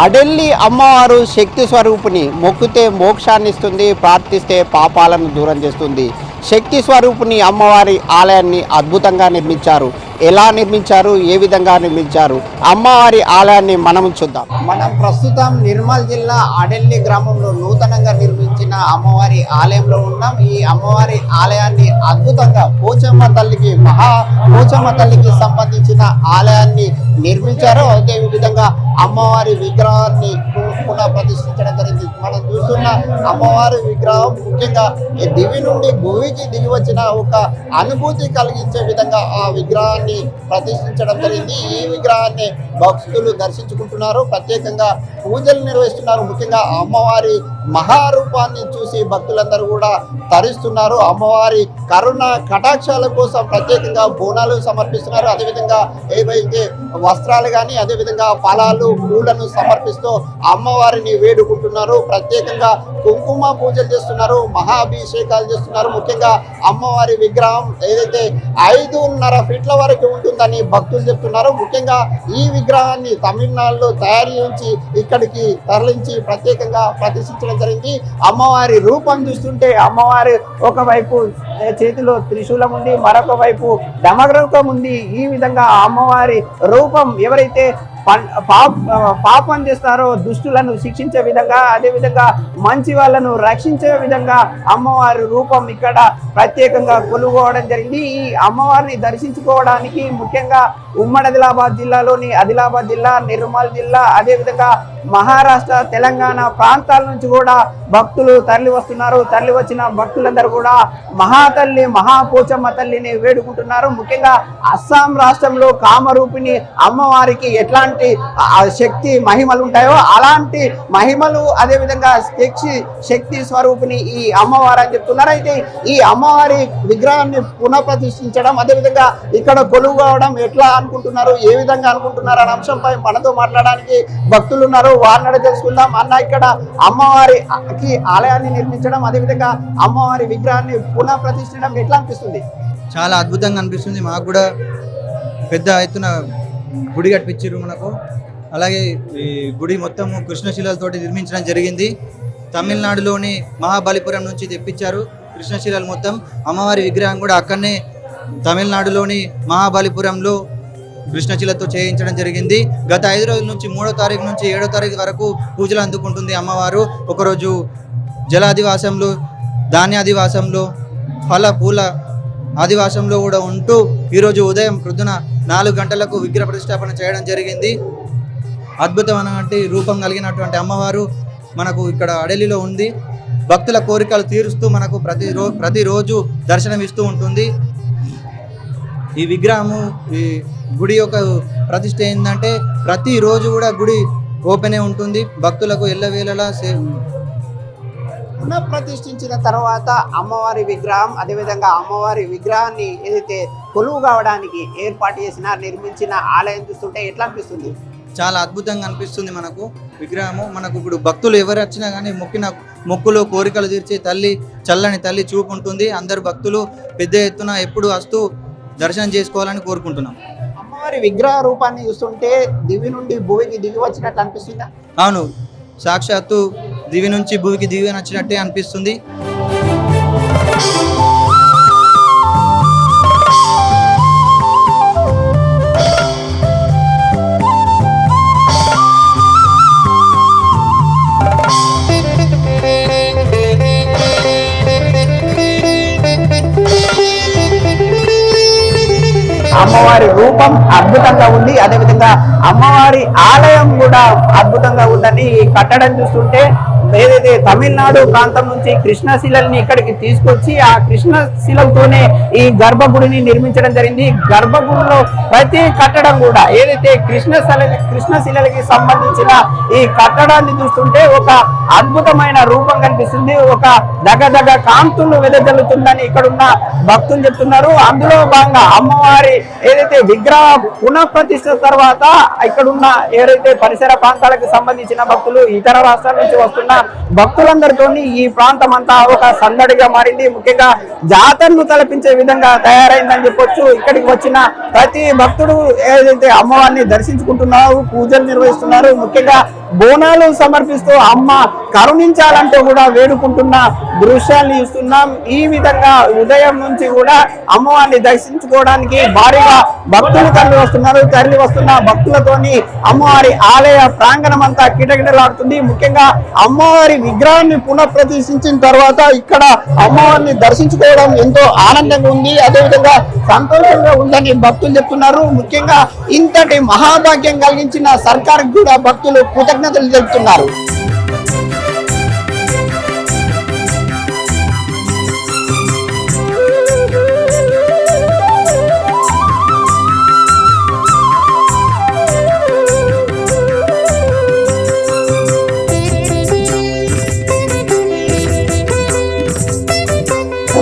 అడెల్లి అమ్మవారు శక్తి స్వరూపిణి. మొక్కితే మోక్షాన్ని ఇస్తుంది, ప్రార్థిస్తే పాపాలను దూరం చేస్తుంది. శక్తి స్వరూపిణి అమ్మవారి ఆలయాన్ని అద్భుతంగా నిర్మించారు. ఎలా నిర్మించారు, ఏ విధంగా నిర్మించారు, అమ్మవారి ఆలయాన్ని మనం చూద్దాం. మనం ప్రస్తుతం నిర్మల్ జిల్లా అడెల్లి గ్రామంలో నూతనంగా నిర్మించిన అమ్మవారి ఆలయంలో ఉన్నాం. ఈ అమ్మవారి ఆలయాన్ని అద్భుతంగా పోచమ్మ తల్లికి సంబంధించిన ఆలయాన్ని నిర్మించారు. అదే విధంగా అమ్మవారి విగ్రహాన్ని పునః ప్రతిష్ఠించడం జరిగింది. మనం చూస్తున్న అమ్మవారి విగ్రహం ముఖ్యంగా దివి నుండి భూమికి దిగి వచ్చిన ఒక అనుభూతి కలిగించే విధంగా ఆ విగ్రహాన్ని ప్రతిష్ఠించడం జరిగింది. ఈ విగ్రహాన్ని భక్తులు దర్శించుకుంటున్నారు, ప్రత్యేకంగా పూజలు నిర్వహిస్తున్నారు. ముఖ్యంగా అమ్మవారి మహారూపాన్ని చూసి భక్తులందరూ కూడా తరిస్తున్నారు. అమ్మవారి కరుణ కటాక్షాల కోసం ప్రత్యేకంగా బోనాలు సమర్పిస్తున్నారు. అదేవిధంగా ఏవైతే వస్త్రాలు కానీ అదేవిధంగా ఫలాలు పూలను సమర్పిస్తూ అమ్మవారిని వేడుకుంటున్నారు. ప్రత్యేకంగా కుంకుమ పూజలు చేస్తున్నారు, మహాభిషేకాలు చేస్తున్నారు. ముఖ్యంగా అమ్మవారి విగ్రహం ఏదైతే 5.5 ఫీట్ల వరకు ఉంటుందని భక్తులు చెప్తున్నారు. ముఖ్యంగా ఈ విగ్రహాన్ని తమిళనాడులో తయారు చేయించి ఇక్కడికి తరలించి ప్రత్యేకంగా ప్రతిష్ఠించడం జరిగింది. అమ్మవారి రూపం చూస్తుంటే అమ్మవారి ఒకవైపు చేతిలో త్రిశూలం ఉంది, మరొక వైపు డమరుకం ఉంది. ఈ విధంగా అమ్మవారి రూపం ఎవరైతే పాపం చేస్తారో దుష్టులను శిక్షించే విధంగా, అదేవిధంగా మంచి వాళ్ళను రక్షించే విధంగా అమ్మవారి రూపం ఇక్కడ ప్రత్యేకంగా కొలుగోవడం జరిగింది. ఈ అమ్మవారిని దర్శించుకోవడానికి ముఖ్యంగా ఉమ్మడి ఆదిలాబాద్ జిల్లాలోని ఆదిలాబాద్ జిల్లా, నిర్మల్ జిల్లా, అదేవిధంగా మహారాష్ట్ర, తెలంగాణ ప్రాంతాల నుంచి కూడా భక్తులు తరలి వస్తున్నారు. తరలి వచ్చిన భక్తులందరూ కూడా మహాతల్లి మహాపోచమ్మ తల్లిని వేడుకుంటున్నారు. ముఖ్యంగా అస్సాం రాష్ట్రంలో కామరూపిణి అమ్మవారికి ఎట్లాంటి శక్తి మహిమలు ఉంటాయో అలాంటి మహిమలు అదేవిధంగా శక్తి స్వరూపిణి ఈ అమ్మవారు అని చెప్తున్నారు. అయితే ఈ అమ్మవారి విగ్రహాన్ని పునఃప్రతిష్ఠించడం అదేవిధంగా ఇక్కడ కొలువు కావడం ఎట్లా అనుకుంటున్నారు, ఏ విధంగా అనుకుంటున్నారు అనే అంశంపై మనతో మాట్లాడడానికి భక్తులు ఉన్నారు. వారిని తెలుసుకుందాం. అన్న, ఇక్కడ అమ్మవారికి ఆలయాన్ని నిర్మించడం అదేవిధంగా అమ్మవారి విగ్రహాన్ని పునః ప్రతిష్ఠించడం ఎట్లా అనిపిస్తుంది? చాలా అద్భుతంగా అనిపిస్తుంది. మాకు కూడా పెద్ద ఎత్తున గుడి కట్టించారు మనకు. అలాగే ఈ గుడి మొత్తం కృష్ణశిలలతోటి నిర్మించడం జరిగింది. తమిళనాడులోని మహాబలిపురం నుంచి తెప్పించారు కృష్ణశిలలు మొత్తం. అమ్మవారి విగ్రహం కూడా అక్కడనే తమిళనాడులోని మహాబలిపురంలో కృష్ణశిలతో చేయించడం జరిగింది. గత 5 రోజుల నుంచి 3వ తారీఖు నుంచి 7వ తారీఖు వరకు పూజలు అందుకుంటుంది అమ్మవారు. ఒకరోజు జలాదివాసంలో, ధాన్యాదివాసంలో, ఫల పూల ఆదివాసంలో కూడా ఉంటూ ఈరోజు ఉదయం ప్రొద్దున 4 గంటలకు విగ్రహ ప్రతిష్టాపన చేయడం జరిగింది. అద్భుతమైనటువంటి రూపం కలిగినటువంటి అమ్మవారు మనకు ఇక్కడ అడలిలో ఉంది. భక్తుల కోరికలు తీరుస్తూ మనకు ప్రతిరోజు దర్శనం ఇస్తూ ఉంటుంది. ఈ విగ్రహము, ఈ గుడి యొక్క ప్రతిష్ట ఏంటంటే ప్రతిరోజు కూడా గుడి ఓపెనే ఉంటుంది. భక్తులకు ఎల్లవేళలా పునఃప్రతిష్ఠించిన తర్వాత అమ్మవారి విగ్రహం అదేవిధంగా అమ్మవారి విగ్రహాన్ని ఏదైతే కొలువు కావడానికి ఏర్పాటు చేసిన నిర్మించిన ఆలయం చూస్తుంటే ఎట్లా అనిపిస్తుంది? చాలా అద్భుతంగా అనిపిస్తుంది మనకు విగ్రహము. మనకు ఇప్పుడు భక్తులు ఎవరు వచ్చినా కానీ మొక్కులు కోరికలు తీర్చే తల్లి, చల్లని తల్లి చూపు ఉంటుంది. అందరు భక్తులు పెద్ద ఎత్తున ఎప్పుడు వస్తూ దర్శనం చేసుకోవాలని కోరుకుంటున్నాం. అమ్మవారి విగ్రహ రూపాన్ని చూస్తుంటే దివి నుండి భూమికి దిగి వచ్చినట్లు అనిపిస్తుందా? అవును, సాక్షాత్తు దివి నుంచి భూమికి దిగి నచ్చినట్టే అనిపిస్తుంది. అమ్మవారి రూపం అద్భుతంగా ఉంది, అదేవిధంగా అమ్మవారి ఆలయం కూడా అద్భుతంగా ఉందని ఈ కట్టడం చూస్తుంటే ఏదైతే తమిళనాడు ప్రాంతం నుంచి కృష్ణశిలని ఇక్కడికి తీసుకొచ్చి ఆ కృష్ణశిలతోనే ఈ గర్భగుడిని నిర్మించడం జరిగింది. గర్భగుడిలో ప్రతి కట్టడం కూడా ఏదైతే కృష్ణశిలకి సంబంధించిన ఈ కట్టడాన్ని చూస్తుంటే ఒక అద్భుతమైన రూపం కనిపిస్తుంది. ఒక దగదగ కాంతులు వెదజల్లుతుందని ఇక్కడున్న భక్తులు చెప్తున్నారు. అందులో భాగంగా అమ్మవారి ఏదైతే విగ్రహ పునఃప్రతిష్ఠ తర్వాత ఇక్కడున్న ఏదైతే పరిసర ప్రాంతాలకు సంబంధించిన భక్తులు, ఇతర రాష్ట్రాల నుంచి వస్తున్న భక్తులందరితో ఈ ప్రాంతం అంతా ఒక సందడిగా మారింది. ముఖ్యంగా జాతరను తలపించే విధంగా తయారైందని చెప్పొచ్చు. ఇక్కడికి వచ్చిన ప్రతి భక్తుడు ఏదైతే అమ్మవారిని దర్శించుకుంటున్నారు, పూజలు నిర్వహిస్తున్నారు. ముఖ్యంగా బోనాలు సమర్పిస్తూ అమ్మ కరుణించాలంటూ కూడా వేడుకుంటున్న దృశ్యాన్ని చూస్తున్నాం. ఈ విధంగా ఉదయం నుంచి కూడా అమ్మవారిని దర్శించుకోవడానికి భారీగా భక్తులు తరలి వస్తున్న భక్తులతోని అమ్మవారి ఆలయ ప్రాంగణం అంతా కిటకిటలాడుతుంది. ముఖ్యంగా అమ్మవారి విగ్రహాన్ని పునఃప్రతిష్ఠించిన తర్వాత ఇక్కడ అమ్మవారిని దర్శించుకోవడం ఎంతో ఆనందంగా ఉంది, అదేవిధంగా సంతోషంగా ఉందని భక్తులు చెప్తున్నారు. ముఖ్యంగా ఇంతటి మహాభాగ్యం కలిగించిన సర్కార్ కూడా భక్తులు కృతజ్ఞతలు తెలుపుతున్నారు.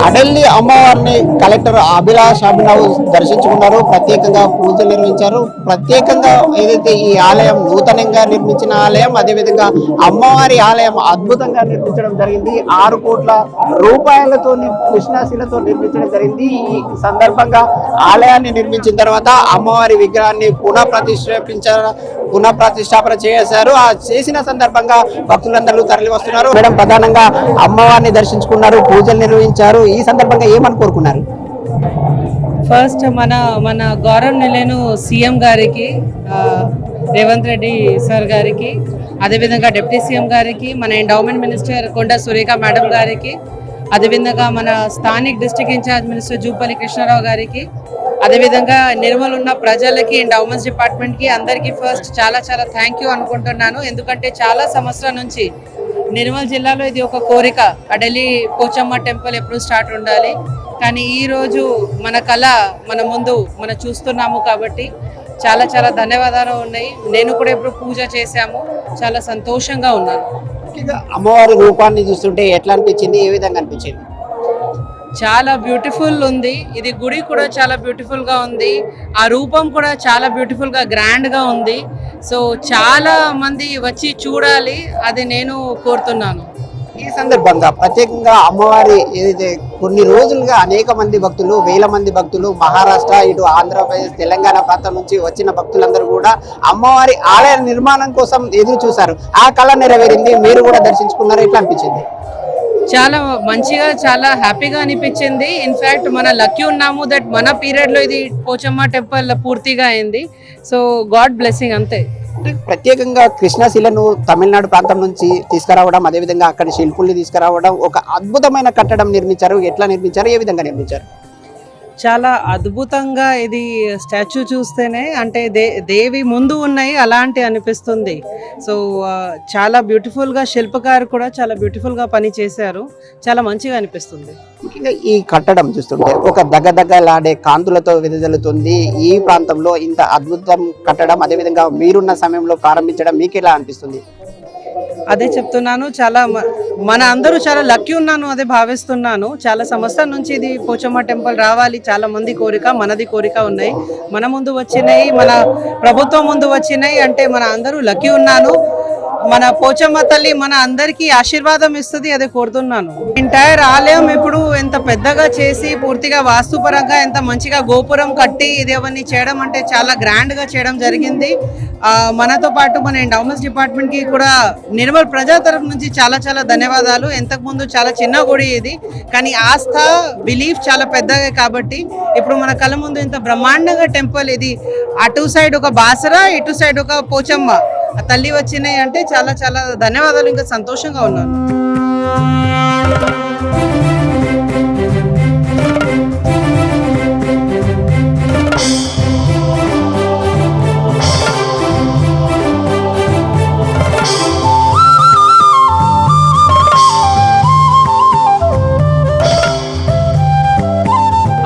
అడల్లి అమ్మవారిని కలెక్టర్ అభిలాష్ దర్శించుకున్నారు. ప్రత్యేకంగా పూజలు నిర్వహించారు. ప్రత్యేకంగా ఏదైతే ఈ ఆలయం నూతనంగా నిర్మించిన ఆలయం, అదేవిధంగా అమ్మవారి ఆలయం అద్భుతంగా నిర్మించడం జరిగింది. 6 కోట్ల రూపాయలతో కృష్ణశిలతో నిర్మించడం జరిగింది. ఈ సందర్భంగా ఆలయాన్ని నిర్మించిన తర్వాత అమ్మవారి విగ్రహాన్ని పునఃప్రతిష్టాపన చేశారు. ఆ చేసిన సందర్భంగా భక్తులందరూ తరలి వస్తున్నారు. మేడం, ప్రధానంగా అమ్మవారిని దర్శించుకున్నారు, పూజలు నిర్వహించారు. ఈ సందర్భంగా ఏమని కోరుకున్నారు? ఫస్ట్ మన గౌరవ నిలయను సీఎం గారికి, రేవంత్ రెడ్డి సార్ గారికి, అదేవిధంగా డిప్యూటీ సీఎం గారికి, మన ఎండోమెంట్ మినిస్టర్ కొండ సురేఖ మేడం గారికి, అదేవిధంగా మన స్థానిక district incharge minister Jupally Krishna Rao గారికి, అదేవిధంగా నిర్మల్ ఉన్న ప్రజలకి, ఎండోమెంట్స్ డిపార్ట్మెంట్కి అందరికీ ఫస్ట్ చాలా చాలా థ్యాంక్ యూ అనుకుంటున్నాను. ఎందుకంటే చాలా సంవత్సరాల నుంచి నిర్మల్ జిల్లాలో ఇది ఒక కోరిక, అడలి పోచమ్మ టెంపుల్ ఎప్పుడు స్టార్ట్ ఉండాలి, కానీ ఈరోజు మన కళ మన ముందు మనం చూస్తున్నాము. కాబట్టి చాలా చాలా ధన్యవాదాలు ఉన్నాయి. నేను కూడా ఇప్పుడు పూజ చేశాము, చాలా సంతోషంగా ఉన్నాను. అమ్మవారి రూపాన్ని చూస్తుంటే ఎట్లా అనిపించింది, ఏ విధంగా అనిపించింది? చాలా బ్యూటిఫుల్ ఉంది. ఇది గుడి కూడా చాలా బ్యూటిఫుల్ గా ఉంది. ఆ రూపం కూడా చాలా బ్యూటిఫుల్ గా గ్రాండ్ గా ఉంది. సో చాలా మంది వచ్చి చూడాలి, అది నేను కోరుతున్నాను. ఈ సందర్భంగా ప్రత్యేకంగా అమ్మవారి ఏదైతే కొన్ని రోజులుగా అనేక మంది భక్తులు, వేల మంది భక్తులు మహారాష్ట్ర, ఇటు ఆంధ్రప్రదేశ్, తెలంగాణ ప్రాంతం నుంచి వచ్చిన భక్తులందరూ కూడా అమ్మవారి ఆలయ నిర్మాణం కోసం ఎదురు చూశారు. ఆ కళ నెరవేరింది. మీరు కూడా దర్శించుకున్నారు, ఎట్లా అనిపించింది? చాలా మంచిగా, చాలా హ్యాపీగా అనిపించింది. ఇన్ఫ్యాక్ట్ మన లక్కీ ఉన్నాము దట్ మన పీరియడ్లో ఇది పోచమ్మ టెంపుల్ పూర్తిగా అయింది. సో గాడ్ బ్లెస్సింగ్ అంతే. ప్రత్యేకంగా కృష్ణశిలను తమిళనాడు ప్రాంతం నుంచి తీసుకురావడం, అదేవిధంగా అక్కడి శిల్పుల్ని తీసుకురావడం, ఒక అద్భుతమైన కట్టడం నిర్మించారు. ఎట్లా నిర్మించారు, ఏ విధంగా నిర్మించారు? చాలా అద్భుతంగా ఇది స్టాచ్యూ చూస్తేనే అంటే దేవి ముందు ఉన్నాయి అలాంటి అనిపిస్తుంది. సో చాలా బ్యూటిఫుల్గా శిల్పకారు కూడా చాలా బ్యూటిఫుల్గా పని చేశారు. చాలా మంచిగా అనిపిస్తుంది. ముఖ్యంగా ఈ కట్టడం చూస్తుంటే ఒక దగ్గలాడే కాంతులతో వెదజల్లుతుంది. ఈ ప్రాంతంలో ఇంత అద్భుతం కట్టడం, అదేవిధంగా మీరున్న సమయంలో ప్రారంభించడం మీకు ఎలా అనిపిస్తుంది? అదే చెప్తున్నాను, చాలా మన అందరూ చాలా లక్కీ ఉన్నాను అదే భావిస్తున్నాను. చాలా సంవత్సరాల నుంచి ఇది పోచమ్మ టెంపుల్ రావాలి, చాలా మంది కోరిక, మనది కోరిక ఉన్నాయి. మన ముందు వచ్చినాయి, మన ప్రభుత్వం ముందు వచ్చినాయి అంటే మన అందరూ లక్కీ ఉన్నాను. మన పోచమ్మ తల్లి మన అందరికీ ఆశీర్వాదం ఇస్తుంది, అదే కోరుతున్నాను. ఎంటైర్ ఆలయం ఇప్పుడు ఎంత పెద్దగా చేసి పూర్తిగా వాస్తుపరంగా ఎంత మంచిగా గోపురం కట్టి ఇది అవన్నీ చేయడం అంటే చాలా గ్రాండ్ గా చేయడం జరిగింది. మనతో పాటు మన ఎండోమెంట్స్ డిపార్ట్మెంట్ కి కూడా నిర్మల్ ప్రజల తరఫు నుంచి చాలా చాలా ధన్యవాదాలు. ఇంతకు ముందు చాలా చిన్న గుడి ఇది, కానీ ఆస్థ బిలీఫ్ చాలా పెద్దగా కాబట్టి ఇప్పుడు మన కళ్ళ ముందు ఇంత బ్రహ్మాండంగా టెంపుల్ ఇది. అటు సైడ్ ఒక బాసరా, ఇటు సైడ్ ఒక పోచమ్మ ఆ తల్లి వచ్చినాయి అంటే చాలా చాలా ధన్యవాదాలు. ఇంకా సంతోషంగా ఉన్నాను.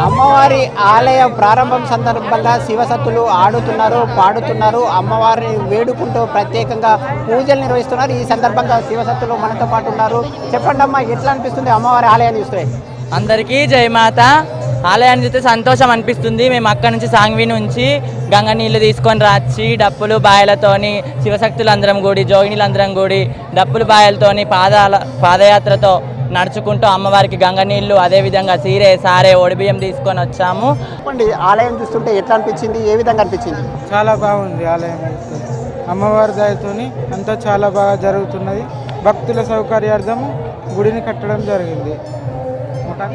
అమ్మవారి ఆలయ ప్రారంభం సందర్భంగా శివసత్తులు ఆడుతున్నారు, పాడుతున్నారు, అమ్మవారిని వేడుకుంటూ ప్రత్యేకంగా పూజలు నిర్వహిస్తున్నారు. ఈ సందర్భంగా శివసత్తులు మనతో పాటు ఉన్నారు. చెప్పండి అమ్మా, ఎట్లా అనిపిస్తుంది అమ్మవారి ఆలయాన్ని చూస్తే? అందరికీ జయమాత. ఆలయాన్ని చూస్తే సంతోషం అనిపిస్తుంది. మేము అక్కడి నుంచి సాంగ్వి నుంచి గంగ నీళ్ళు తీసుకొని రాచి డప్పులు బాయలతోని శివశక్తులు అందరం కూడి, జోగినీలు అందరం కూడి డప్పులు బాయలతోని పాదయాత్రతో నడుచుకుంటూ అమ్మవారికి గంగ నీళ్ళు, అదేవిధంగా సీరే సారే ఒడిబియ్యం తీసుకొని వచ్చాము. చెప్పండి, ఆలయం చూస్తుంటే ఎట్లా అనిపించింది, ఏ విధంగా అనిపించింది? చాలా బాగుంది ఆలయం. అమ్మవారి దయతోని అంతా చాలా బాగా జరుగుతున్నది. భక్తుల సౌకర్యార్థం గుడిని కట్టడం జరిగింది.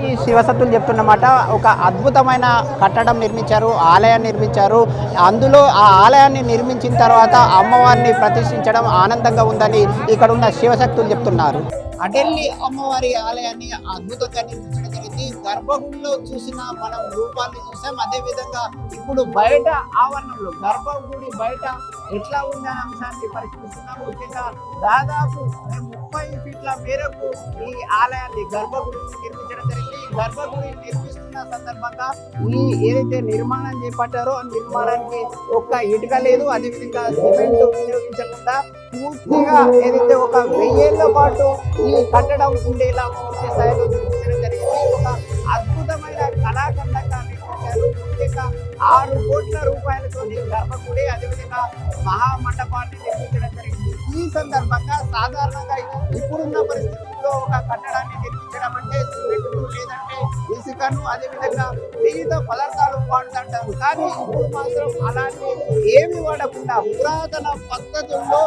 ఈ శివసత్తులు చెప్తున్నమాట ఒక అద్భుతమైన కట్టడం నిర్మించారు, ఆలయాన్ని నిర్మించారు. అందులో ఆ ఆలయాన్ని నిర్మించిన తర్వాత అమ్మవారిని ప్రతిష్ఠించడం ఆనందంగా ఉందని ఇక్కడ ఉన్న శివశక్తులు చెప్తున్నారు. అటెల్లి అమ్మవారి ఆలయాన్ని అద్భుతంగా నిర్మించడం జరిగింది. గర్భగుడిలో చూసిన మనం రూపాన్ని చూసాం, అదే విధంగా ఇప్పుడు బయట ఆవరణంలో గర్భగుడి బయట ఎట్లా ఉందనే అంశాన్ని పరిశీలిస్తున్నాం. ముఖ్యంగా దాదాపు 30 ఫీట్ల మేరకు ఈ ఆలయాన్ని గర్భగుడిని నిర్మించడం జరిగింది. ఈ గర్భగుడి నిర్మిస్తున్న సందర్భంగా ఈ ఏదైతే నిర్మాణం చేపట్టారో ఆ నిర్మాణానికి ఒక్క ఇటుక లేదు, అదేవిధంగా సిమెంట్ వినియోగించకుండా పూర్తిగా ఏదైతే ఒక 1000 ఏళ్ల పాటు ఈ కట్టడం ఉండేలా పూర్తి స్థాయిలో నిర్మించడం జరిగింది. ఒక అద్భుతమైన కళాఖండంగా నిర్మించారు. ముఖ్యంగా 6 కోట్ల రూపాయలతో గర్భగుడి అదేవిధంగా మహామండపాన్ని నిర్మించడం జరిగింది. ఈ సందర్భంగా సాధారణంగా ఇప్పుడున్న పరిస్థితుల్లో ఒక కట్టడాన్ని నిర్మించడం అంటే సిమెంట్ లేదంటే ఇసుకను అదేవిధంగా వివిధ పదార్థాలు వాడుతుంటారు. కానీ ఇప్పుడు మాత్రం అలాంటి ఏమి వాడకుండా పురాతన పద్ధతుల్లో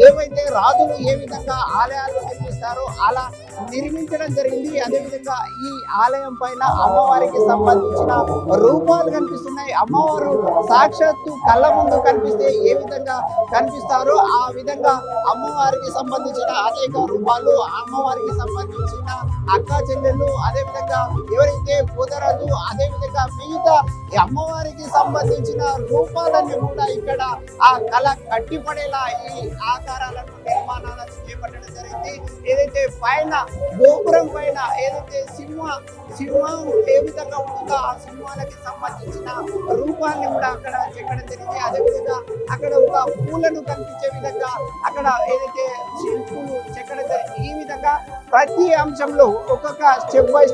ఏవైతే రాజులు ఏ విధంగా ఆలయాలు నిర్మిస్తారో అలా నిర్మించడం జరిగింది. అదేవిధంగా ఈ ఆలయం పైన అమ్మవారికి సంబంధించిన రూపాలు కనిపిస్తున్నాయి. అమ్మవారు సాక్షాత్తు కళ్ళ ముందు కనిపిస్తే ఏ విధంగా కనిపిస్తారో ఆ విధంగా అమ్మవారికి సంబంధించిన అనేక రూపాలు, అమ్మవారికి సంబంధించిన అక్క చెల్లెళ్ళు, అదేవిధంగా ఎవరైతే పోతరాజు, అదేవిధంగా మిగతా అమ్మవారికి సంబంధించిన రూపాలన్నీ కూడా ఇక్కడ ఆ కళ కట్టిపడేలా ఈ ఆకారాలను నిర్మాణాలను చేపట్టడం జరిగింది. ఏదైతే పైన గోపురం పైన ఏదైతే సింహం ఏ విధంగా ఉంటుందో ఆ సింహాలకి సంబంధించిన రూపాన్ని కూడా అక్కడ చెక్కడం జరిగింది. అదేవిధంగా అక్కడ ఒక పూలను కనిపించే విధంగా అక్కడ ఏదైతే శిల్పులు చెక్కడం జరిగింది. ఈ విధంగా ప్రతి అంశంలో ఒక్కొక్క స్టెప్ బై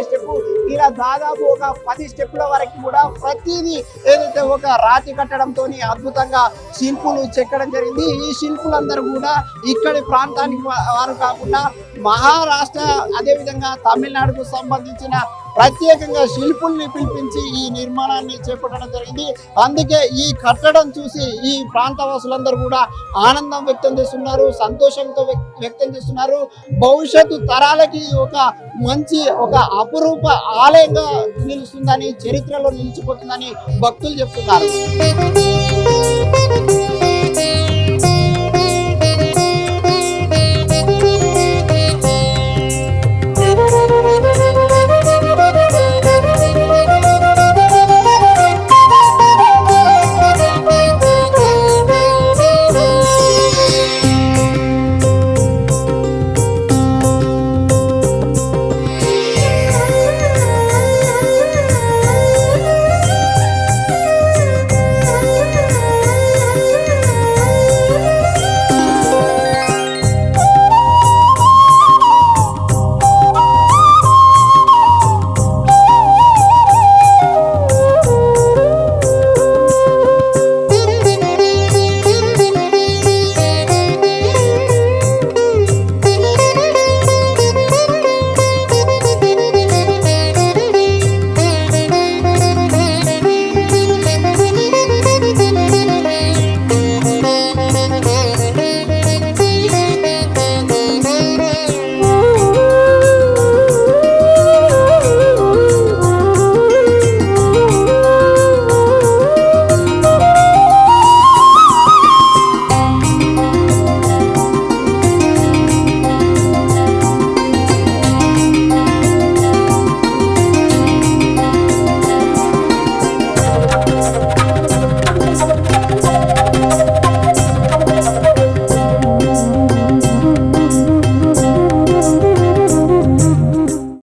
స్టెప్ ఇలా దాదాపు ఒక 10 స్టెప్ల వరకు కూడా ప్రతిదీ ఏదైతే ఒక రాతి కట్టడంతో అద్భుతంగా శిల్పులు చెక్కడం జరిగింది. ఈ శిల్పులందరూ కూడా ఇక్కడి ప్రాంతానికి వారు కాకుండా మహారాష్ట్ర అదేవిధంగా తమిళనాడుకు సంబంధించిన ప్రత్యేకంగా శిల్పుల్ని పిలిపించి ఈ నిర్మాణాన్ని చేపట్టడం జరిగింది. అందుకే ఈ కట్టడం చూసి ఈ ప్రాంతవాసులందరూ కూడా ఆనందం వ్యక్తం చేస్తున్నారు, సంతోషంతో వ్యక్తం చేస్తున్నారు. భవిష్యత్తు తరాలకి ఒక మంచి ఒక అపురూప ఆలయంగా నిలుస్తుందని, చరిత్రలో నిలిచిపోతుందని భక్తులు చెప్తున్నారు.